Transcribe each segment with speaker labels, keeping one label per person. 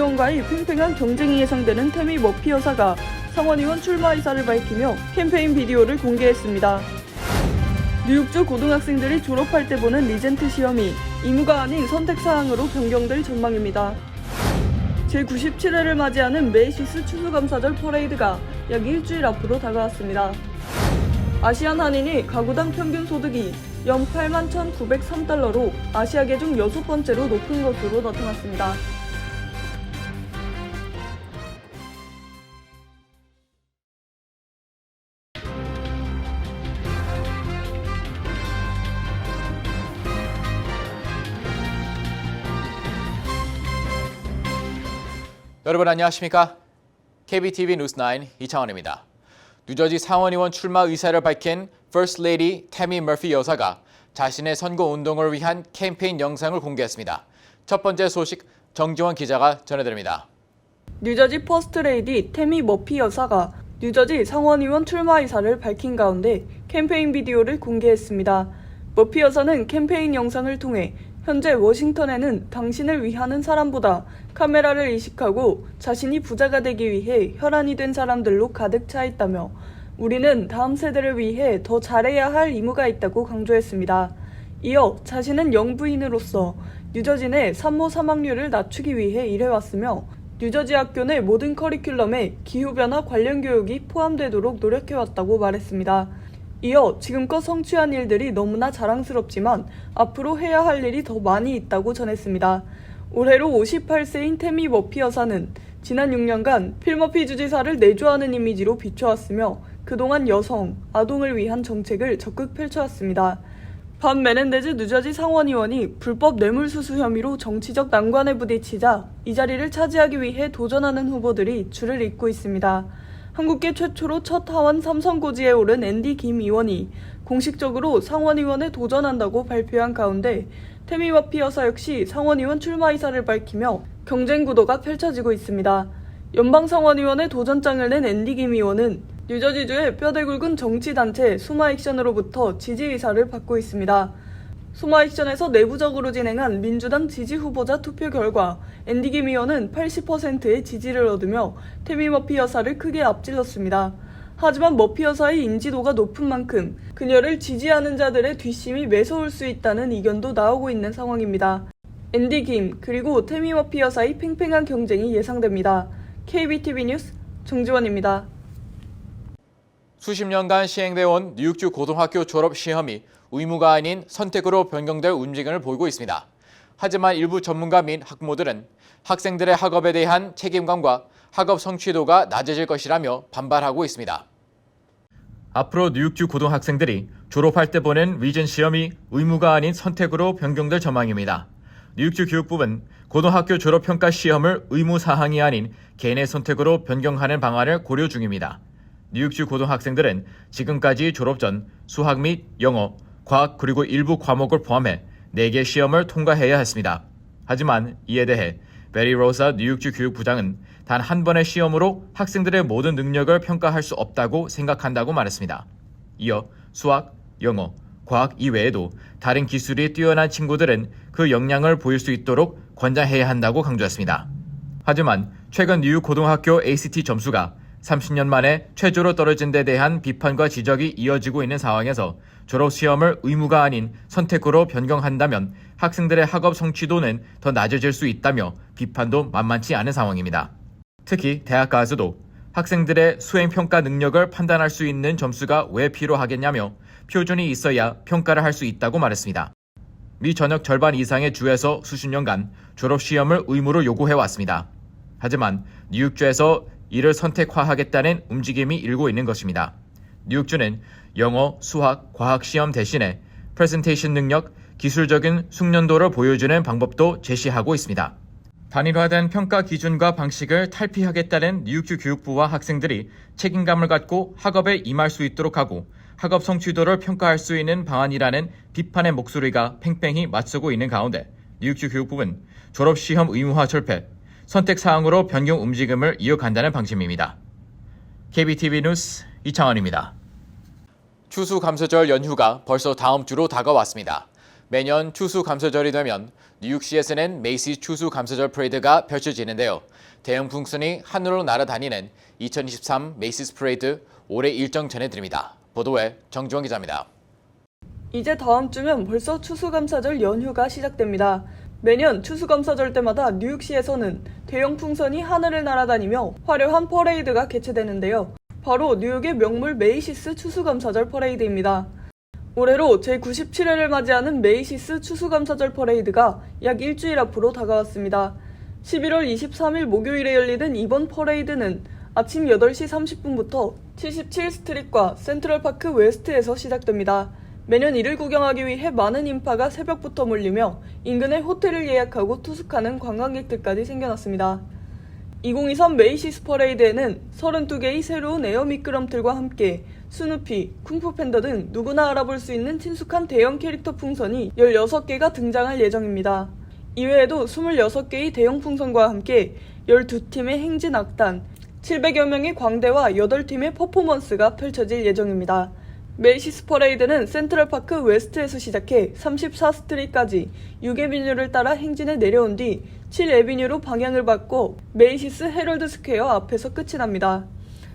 Speaker 1: 의원과의 팽팽한 경쟁이 예상되는 태미 머피 여사가 상원의원 출마 의사를 밝히며 캠페인 비디오를 공개했습니다. 뉴욕주 고등학생들이 졸업할 때 보는 리젠트 시험이 의무가 아닌 선택사항으로 변경될 전망입니다. 제97회를 맞이하는 메이시스 추수감사절 퍼레이드가 약 일주일 앞으로 다가왔습니다. 아시안 한인이 가구당 평균 소득이 연 81,903달러로 아시아계 중 6번째로 높은 것으로 나타났습니다.
Speaker 2: 여러분 안녕하십니까? KBTV 뉴스9 이창원입니다. 뉴저지 상원의원 출마 의사를 밝힌 First Lady 태미 머피 여사가 자신의 선거운동을 위한 캠페인 영상을 공개했습니다. 첫 번째 소식 정지원 기자가 전해드립니다.
Speaker 1: 뉴저지 퍼스트 레이디 태미 머피 여사가 뉴저지 상원의원 출마 의사를 밝힌 가운데 캠페인 비디오를 공개했습니다. 머피 여사는 캠페인 영상을 통해 현재 워싱턴에는 당신을 위하는 사람보다 카메라를 의식하고 자신이 부자가 되기 위해 혈안이 된 사람들로 가득 차 있다며 우리는 다음 세대를 위해 더 잘해야 할 의무가 있다고 강조했습니다. 이어 자신은 영부인으로서 뉴저지 내 산모 사망률을 낮추기 위해 일해왔으며 뉴저지 학교 내 모든 커리큘럼에 기후변화 관련 교육이 포함되도록 노력해왔다고 말했습니다. 이어 지금껏 성취한 일들이 너무나 자랑스럽지만 앞으로 해야 할 일이 더 많이 있다고 전했습니다. 올해로 58세인 태미 머피 여사는 지난 6년간 필 머피 주지사를 내조하는 이미지로 비춰왔으며 그동안 여성, 아동을 위한 정책을 적극 펼쳐왔습니다. 반 메넨데즈 뉴저지 상원의원이 불법 뇌물수수 혐의로 정치적 난관에 부딪히자 이 자리를 차지하기 위해 도전하는 후보들이 줄을 잇고 있습니다. 한국계 최초로 첫 하원 3선고지에 오른 앤디 김 의원이 공식적으로 상원의원에 도전한다고 발표한 가운데 태미 머피 여사 역시 상원의원 출마 의사를 밝히며 경쟁 구도가 펼쳐지고 있습니다. 연방상원의원에 도전장을 낸 앤디 김 의원은 뉴저지주의 뼈대 굵은 정치단체 수마액션으로부터 지지 의사를 받고 있습니다. 수마액션에서 내부적으로 진행한 민주당 지지 후보자 투표 결과 앤디 김 의원은 80%의 지지를 얻으며 태미 머피 여사를 크게 앞질렀습니다. 하지만 머피 여사의 인지도가 높은 만큼 그녀를 지지하는 자들의 뒷심이 매서울 수 있다는 의견도 나오고 있는 상황입니다. 앤디 김 그리고 태미 머피 여사의 팽팽한 경쟁이 예상됩니다. KBTV 뉴스 정지원입니다.
Speaker 2: 수십 년간 시행되어 온 뉴욕주 고등학교 졸업 시험이 의무가 아닌 선택으로 변경될 움직임을 보이고 있습니다. 하지만 일부 전문가 및 학부모들은 학생들의 학업에 대한 책임감과 학업 성취도가 낮아질 것이라며 반발하고 있습니다. 앞으로 뉴욕주 고등학생들이 졸업할 때 보는 리전 시험이 의무가 아닌 선택으로 변경될 전망입니다. 뉴욕주 교육부는 고등학교 졸업평가 시험을 의무 사항이 아닌 개인의 선택으로 변경하는 방안을 고려 중입니다. 뉴욕주 고등학생들은 지금까지 졸업 전 수학 및 영어, 과학 그리고 일부 과목을 포함해 4개 시험을 통과해야 했습니다. 하지만 이에 대해 베리 로사 뉴욕주 교육부장은 단 한 번의 시험으로 학생들의 모든 능력을 평가할 수 없다고 생각한다고 말했습니다. 이어 수학, 영어, 과학 이외에도 다른 기술이 뛰어난 친구들은 그 역량을 보일 수 있도록 권장해야 한다고 강조했습니다. 하지만 최근 뉴욕 고등학교 ACT 점수가 30년 만에 최저로 떨어진 데 대한 비판과 지적이 이어지고 있는 상황에서 졸업시험을 의무가 아닌 선택으로 변경한다면 학생들의 학업 성취도는 더 낮아질 수 있다며 비판도 만만치 않은 상황입니다. 특히 대학 가서도 학생들의 수행평가 능력을 판단할 수 있는 점수가 왜 필요하겠냐며 표준이 있어야 평가를 할 수 있다고 말했습니다. 미 전역 절반 이상의 주에서 수십 년간 졸업시험을 의무로 요구해왔습니다. 하지만 뉴욕주에서 이를 선택화하겠다는 움직임이 일고 있는 것입니다. 뉴욕주는 영어, 수학, 과학 시험 대신에 프레젠테이션 능력, 기술적인 숙련도를 보여주는 방법도 제시하고 있습니다. 단일화된 평가 기준과 방식을 탈피하겠다는 뉴욕주 교육부와 학생들이 책임감을 갖고 학업에 임할 수 있도록 하고 학업 성취도를 평가할 수 있는 방안이라는 비판의 목소리가 팽팽히 맞서고 있는 가운데 뉴욕주 교육부는 졸업시험 의무화 철폐, 선택사항으로 변경 움직임을 이어간다는 방침입니다. KBTV 뉴스 이창원입니다. 추수감사절 연휴가 벌써 다음 주로 다가왔습니다. 매년 추수감사절이 되면 뉴욕시에서는 메이시 추수감사절 프레이드가 펼쳐지는데요. 대형 풍선이 하늘로 날아다니는 2023 메이시스 퍼레이드 올해 일정 전해드립니다. 보도에 정주원 기자입니다.
Speaker 1: 이제 다음 주면 벌써 추수감사절 연휴가 시작됩니다. 매년 추수감사절 때마다 뉴욕시에서는 대형 풍선이 하늘을 날아다니며 화려한 퍼레이드가 개최되는데요. 바로 뉴욕의 명물 메이시스 추수감사절 퍼레이드입니다. 올해로 제97회를 맞이하는 메이시스 추수감사절 퍼레이드가 약 일주일 앞으로 다가왔습니다. 11월 23일 목요일에 열리는 이번 퍼레이드는 아침 8시 30분부터 77스트릿과 센트럴파크 웨스트에서 시작됩니다. 매년 이를 구경하기 위해 많은 인파가 새벽부터 몰리며 인근의 호텔을 예약하고 투숙하는 관광객들까지 생겨났습니다. 2023 메이시스 퍼레이드에는 32개의 새로운 에어 미끄럼틀과 함께 스누피, 쿵푸팬더 등 누구나 알아볼 수 있는 친숙한 대형 캐릭터 풍선이 16개가 등장할 예정입니다. 이외에도 26개의 대형 풍선과 함께 12팀의 행진 악단, 700여 명의 광대와 8팀의 퍼포먼스가 펼쳐질 예정입니다. 메이시스 퍼레이드는 센트럴파크 웨스트에서 시작해 34스트리트까지 6에비뉴를 따라 행진에 내려온 뒤 7에비뉴로 방향을 바꿔 메이시스 헤럴드 스퀘어 앞에서 끝이 납니다.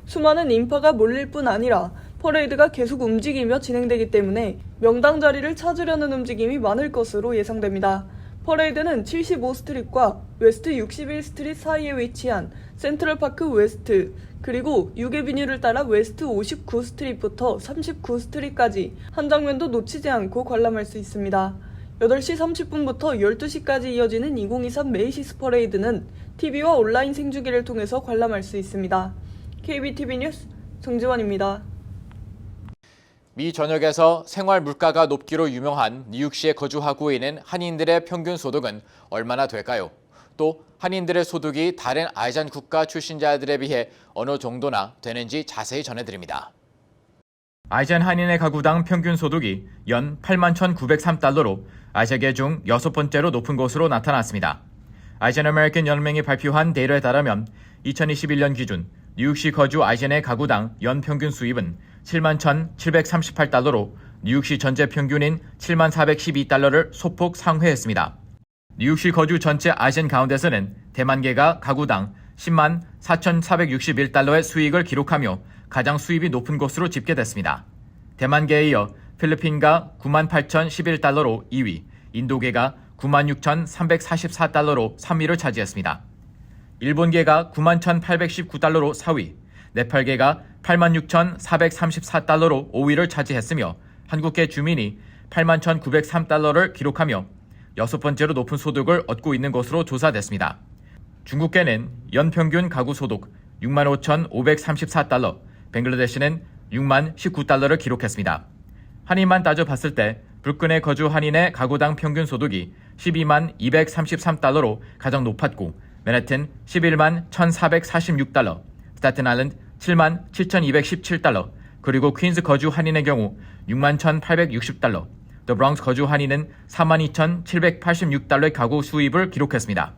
Speaker 1: 수많은 인파가 몰릴 뿐 아니라 퍼레이드가 계속 움직이며 진행되기 때문에 명당 자리를 찾으려는 움직임이 많을 것으로 예상됩니다. 퍼레이드는 75스트릿과 웨스트 61스트릿 사이에 위치한 센트럴파크 웨스트, 그리고 6에비뉴를 따라 웨스트 59스트릿부터 39스트릿까지 한 장면도 놓치지 않고 관람할 수 있습니다. 8시 30분부터 12시까지 이어지는 2023 메이시스 퍼레이드는 TV와 온라인 생중계를 통해서 관람할 수 있습니다. KBTV 뉴스 정지원입니다.
Speaker 2: 미 전역에서 생활 물가가 높기로 유명한 뉴욕시에 거주하고 있는 한인들의 평균 소득은 얼마나 될까요? 또 한인들의 소득이 다른 아시안 국가 출신자들에 비해 어느 정도나 되는지 자세히 전해드립니다. 아시안 한인의 가구당 평균 소득이 연 81,903달러로 아시아계 중 6번째로 높은 것으로 나타났습니다. 아시안 아메리칸 연맹이 발표한 데이터에 따르면 2021년 기준 뉴욕시 거주 아시안의 가구당 연평균 수입은 71,738달러로 뉴욕시 전체 평균인 7412달러를 소폭 상회했습니다. 뉴욕시 거주 전체 아시안 가운데서는 대만계가 가구당 10만 4,461달러의 수익을 기록하며 가장 수입이 높은 것으로 집계됐습니다. 대만계에 이어 필리핀가 9만 8,011달러로 2위, 인도계가 9만 6,344달러로 3위를 차지했습니다. 일본계가 9만 1,819달러로 4위, 네팔계가 8만 6,434달러로 5위를 차지했으며 한국계 주민이 8만 1,903달러를 기록하며 6번째로 높은 소득을 얻고 있는 것으로 조사됐습니다. 중국계는 연평균 가구 소득 6만 5,534달러, 벵글라데시는 6만 19달러를 기록했습니다. 한인만 따져봤을 때 브루클린에 거주 한인의 가구당 평균 소득이 12만 233달러로 가장 높았고 맨해튼 11만 1,446달러, 스타튼 아일랜드 7만 7,217달러, 그리고 퀸즈 거주 한인의 경우 6만 1,860달러, 더 브롱스 거주 한인은 4만 2,786달러의 가구 수입을 기록했습니다.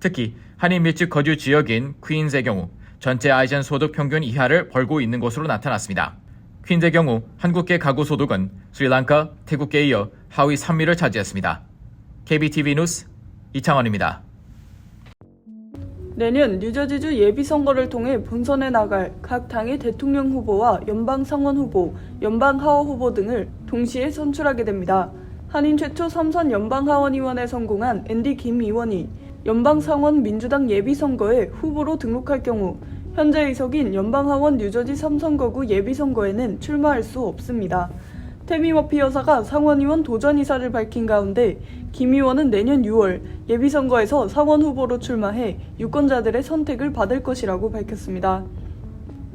Speaker 2: 특히 한인 밀집 거주 지역인 퀸즈의 경우 전체 아시안 소득 평균 이하를 벌고 있는 것으로 나타났습니다. 퀸즈의 경우 한국계 가구 소득은 스리랑카, 태국계에 이어 하위 3위를 차지했습니다. KBTV 뉴스 이창원입니다.
Speaker 1: 내년 뉴저지주 예비선거를 통해 본선에 나갈 각 당의 대통령 후보와 연방상원 후보, 연방하원 후보 등을 동시에 선출하게 됩니다. 한인 최초 3선 연방하원의원에 성공한 앤디 김 의원이 연방상원 민주당 예비선거에 후보로 등록할 경우 현재 의석인 연방하원 뉴저지 3선거구 예비선거에는 출마할 수 없습니다. 태미 머피 여사가 상원의원 도전 의사를 밝힌 가운데 김 의원은 내년 6월 예비선거에서 상원 후보로 출마해 유권자들의 선택을 받을 것이라고 밝혔습니다.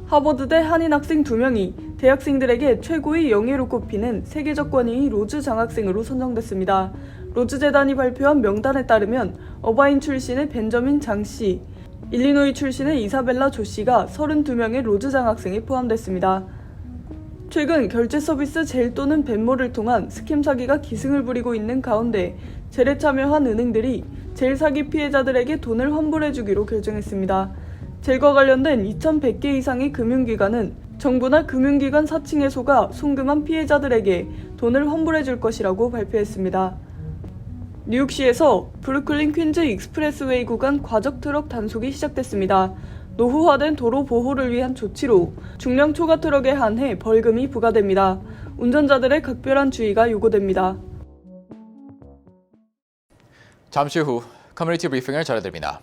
Speaker 1: 하버드대 한인 학생 2명이 대학생들에게 최고의 영예로 꼽히는 세계적 권위의 로즈 장학생으로 선정됐습니다. 로즈 재단이 발표한 명단에 따르면 어바인 출신의 벤저민 장 씨, 일리노이 출신의 이사벨라 조 씨가 32명의 로즈 장학생에 포함됐습니다. 최근 결제 서비스 젤 또는 벤모를 통한 스캠 사기가 기승을 부리고 있는 가운데 젤에 참여한 은행들이 젤 사기 피해자들에게 돈을 환불해주기로 결정했습니다. 젤과 관련된 2,100개 이상의 금융기관은 정부나 금융기관 사칭회소가 송금한 피해자들에게 돈을 환불해줄 것이라고 발표했습니다. 뉴욕시에서 브루클린 퀸즈 익스프레스웨이 구간 과적 트럭 단속이 시작됐습니다. 노후화된 도로 보호를 위한 조치로 중량 초과 트럭에 한해 벌금이 부과됩니다. 운전자들의 각별한 주의가 요구됩니다.
Speaker 2: 잠시 후 커뮤니티 브리핑을 전해드립니다.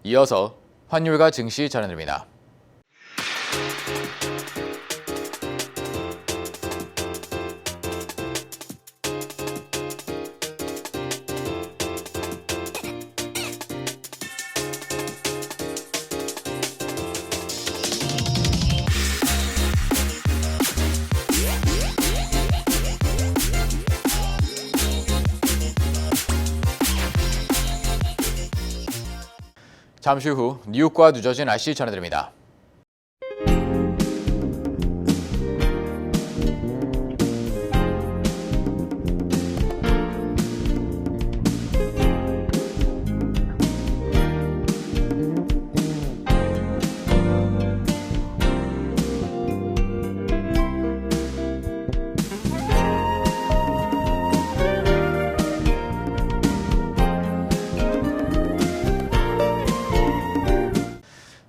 Speaker 2: 이어서 환율과 증시 전해드립니다. 잠시 후 뉴욕과 뉴저지 날씨 전해드립니다.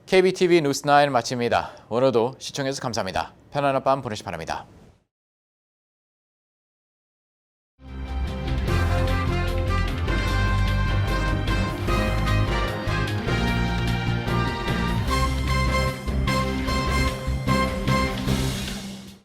Speaker 2: KBTV 뉴스9 마칩니다. 오늘도 시청해주셔서 감사합니다. 편안한 밤 보내시기 바랍니다.